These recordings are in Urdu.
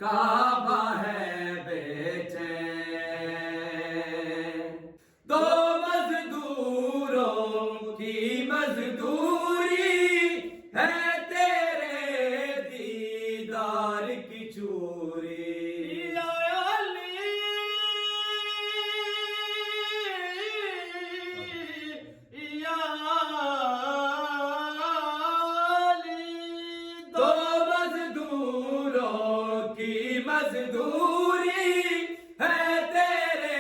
کعبہ ہے بے چین، دو مزدوروں کی مزدوری ہے تیرے دیدار کی چوری۔ مزدوری ہے تیرے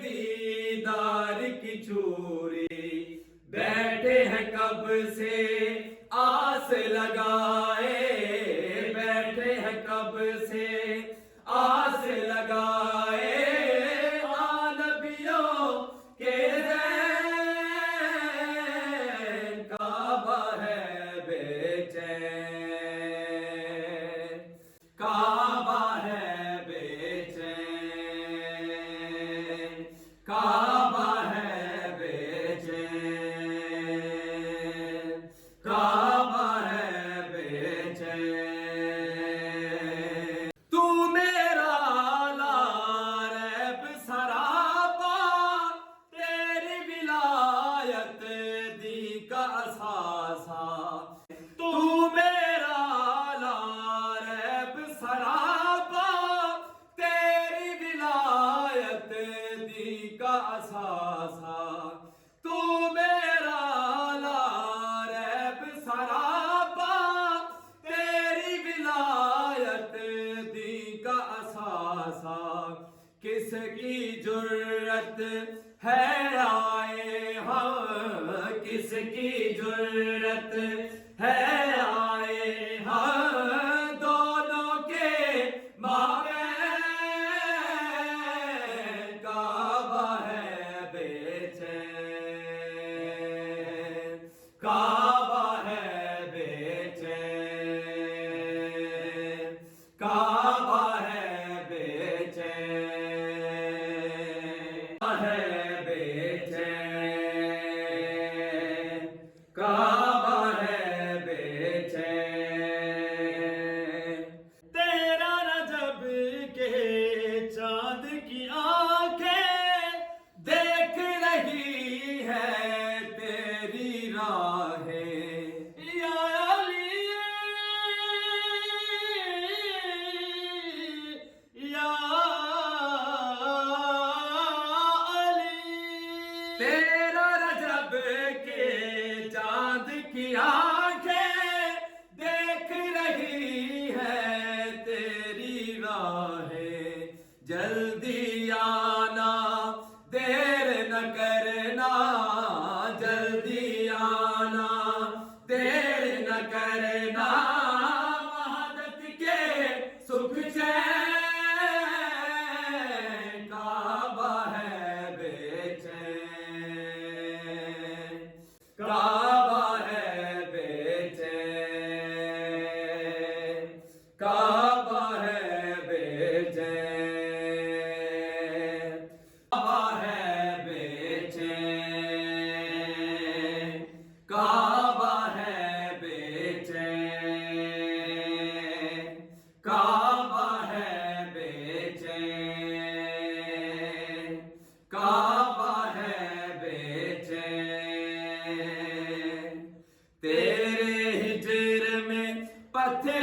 دیدار کی چوری، بیٹھے ہیں کب سے آس لگائے، بیٹھے ہیں کب سے آس لگائے، نبیوں کے زین کعبہ ہے بے چین، کعبہ ہے بے چین، کعبہ ہے بے چین، کعبہ ہے بے چین۔ تو میرا لاریب سراپا، تیری ولایت دی کا اثاثہ، تو میرا لاریب سراپا، تیری ولایت دی کا اثاثہ، تو میرا لاریب سراپا، تیری ولایت دی کا اثاثہ، کس کی جرت ہے آئے ہم، کس کی جرت ہے آئے ہم، دونوں کے مابین کعبہ ہے بے چین، کعبہ ہے بے چین، کعبہ ہے بے چین، ہے بے چین، کعبہ ہے بے چین۔ تیرا رجب کے چاند کی آنکھیں دیکھ رہی ہے تیری راہیں، یا علی یا علی۔ تیرا رجب کے چاند کی آنکھیں دیکھ رہی ہے تیری راہیں، جلدی آنا دیر نہ کرنا، جلدی آنا دیر نہ کرنا، وحدت کے سکھ چین کعبہ ہے بے چین، کعبہ ہے بے چین، کعبہ ہے بے چین، کعبہ ہے بے چین، کعبہ ہے بے چین، کعبہ ہے بے چین، کعبہ ہے بے چین۔ تیرے ہجر میں پتھر